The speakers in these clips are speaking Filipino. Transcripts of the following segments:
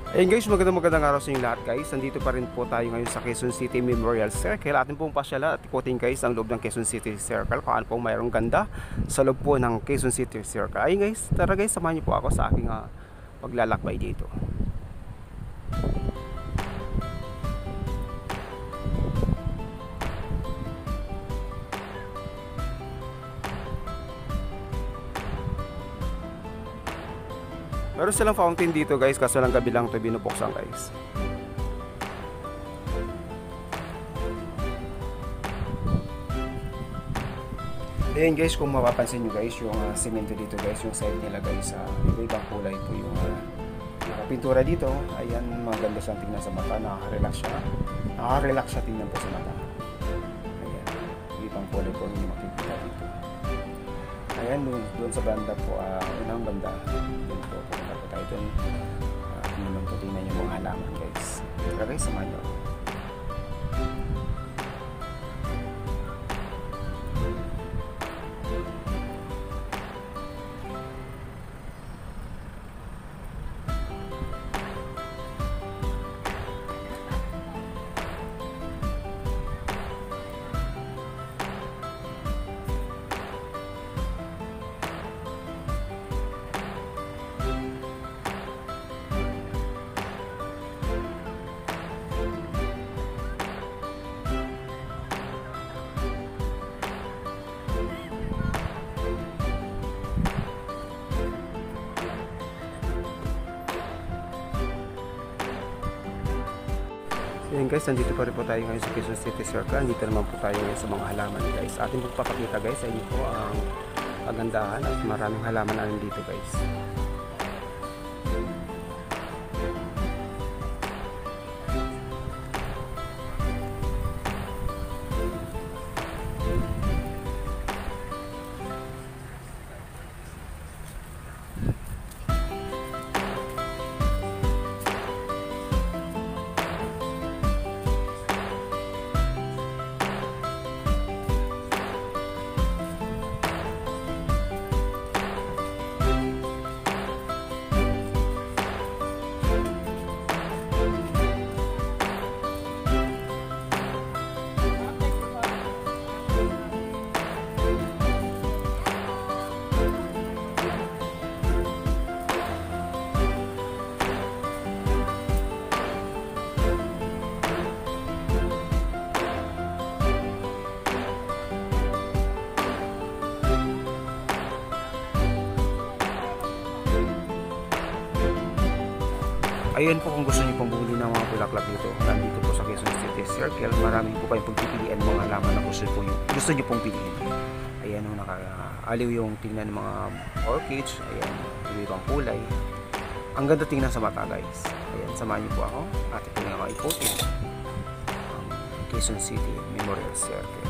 Ayun guys, magandang araw sa inyo lahat guys. Nandito pa rin po tayo ngayon sa Quezon City Memorial Circle. Atin pong pasyala at ikutin guys ang loob ng Quezon City Circle kung ano pong mayroong ganda sa loob po ng Quezon City Circle. Ayun guys, tara guys, samahan niyo po ako sa aking paglalakbay dito. Meron silang fountain dito guys, kaso lang gabi lang ito binubuksan guys. Ayan guys, kung mapapansin nyo guys, yung semento dito guys, yung side nila guys, iba-ibang kulay po yung pintura dito. Ayan, maganda siyang tingnan sa mata, nakaka-relax siya tingnan po sa mata. Ayan, ibang kulay po yung makikita dito. Ayan, doon sa banda po, unang banda, doon po, pumunta po tayo doon. Naman po tingnan yung mga halaman guys. Tara guys, samahan nyo. Ayan guys, nandito pa rin po tayo ngayon sa Quezon City Circle. Nandito naman po tayo ngayon sa mga halaman guys. Atin po papakita guys sa inyo po ang kagandahan at maraming halaman na dito guys. Ayun po, kung gusto niyo pong bumili ng mga bulaklak dito, nandito po sa Quezon City Circle, marami po kayong pagpipilian mga halaman na gusto niyo pong piliin. Ayan o, nakakaaliw yung tingnan ng mga orchids. Ayan, ibang kulay. Ang ganda tingnan sa mata guys. Ayan, samahan niyo po ako at ito na mga ipotin ang Quezon City Memorial Circle.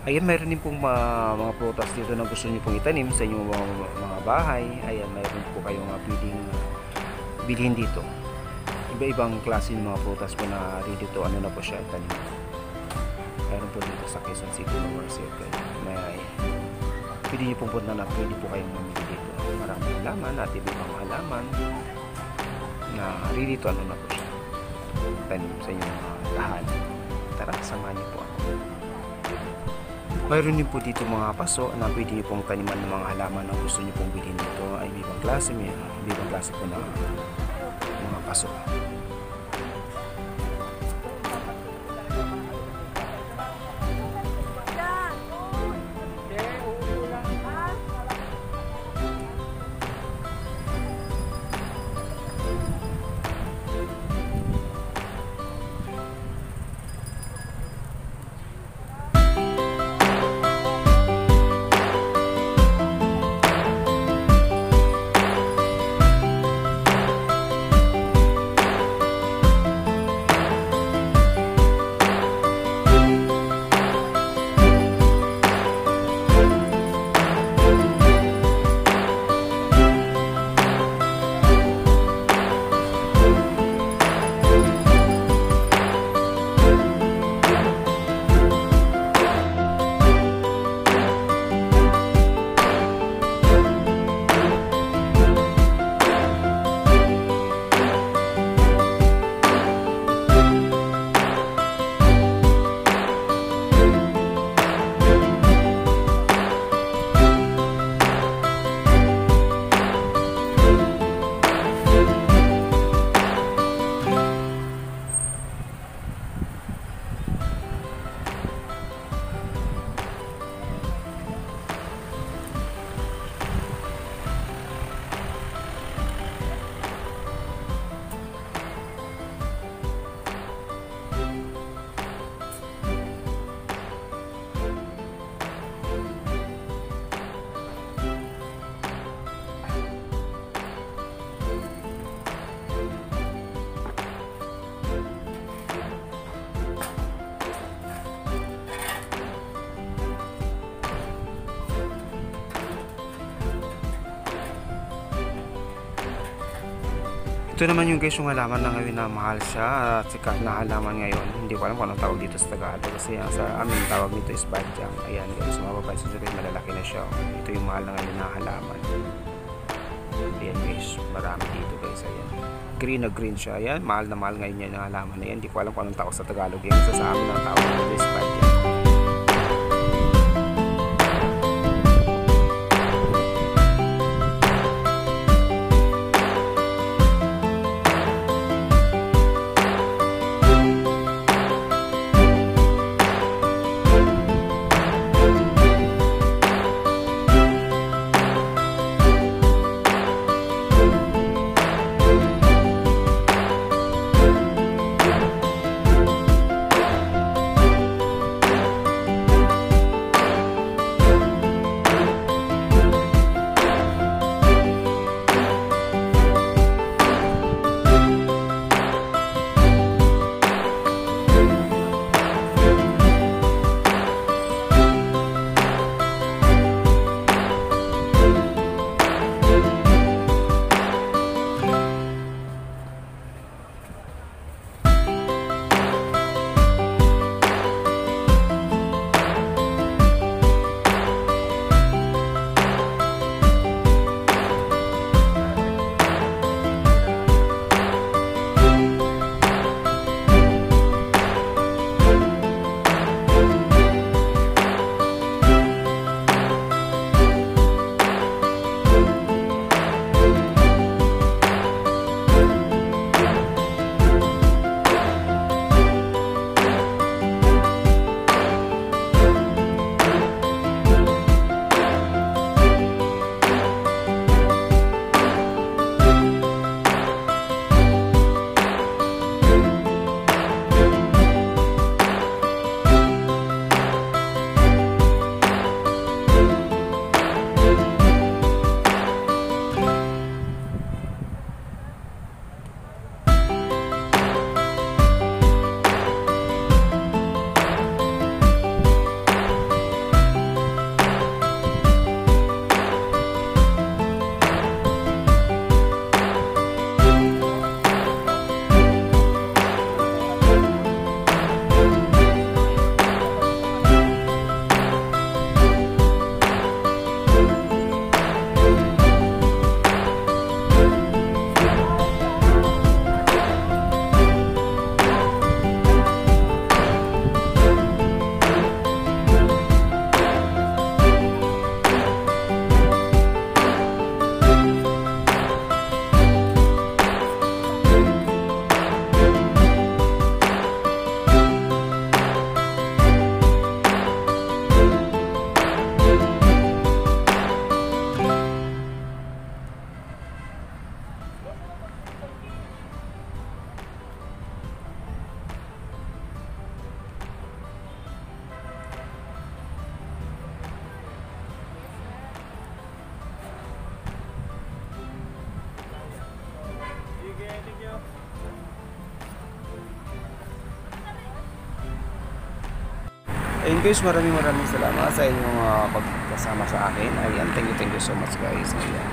Ayan, mayroon din pong mga prutas dito na gusto niyo pong itanim sa inyong mga bahay. Ayan, mayroon po kayong pwedeng bilhin dito. Iba-ibang klase ng mga prutas po na dito, ano na po siya, tanim. Mayroon po dito sa Quezon City Lower Circle. Pwede niyo pong punta na, pwede po kayong mamili dito. Maraming halaman at ibang halaman na dito, ano na po siya, tanim sa inyong tahan. Tara, samahan niyo po ako. Mayroon din po dito mga paso na pwede niyo pong taniman ng mga halaman na gusto niyo pong bilhin dito. Ay ibang klase, ibang klase po na mga paso. Ito naman yung guys, yung halaman na ngayon na mahal siya at sikat na halaman ngayon. Hindi ko alam kung anong tawag dito sa Tagalog kasi sa amin tawag nito is badyang. Ayan guys, mapapansin nyo guys, malalaki na siya. Ito yung mahal na ngayon na halaman. Ayan guys, marami dito guys. Ayan, green na green siya. Ayan, mahal na mahal ngayon yan ang halaman na yan. Hindi ko alam kung anong tawag sa Tagalog yan. Sa amin ang tawag nito is badyang. Ayun guys, maraming salamat sa inyong pagkasama sa akin. Ayan, thank you so much guys. Ayan.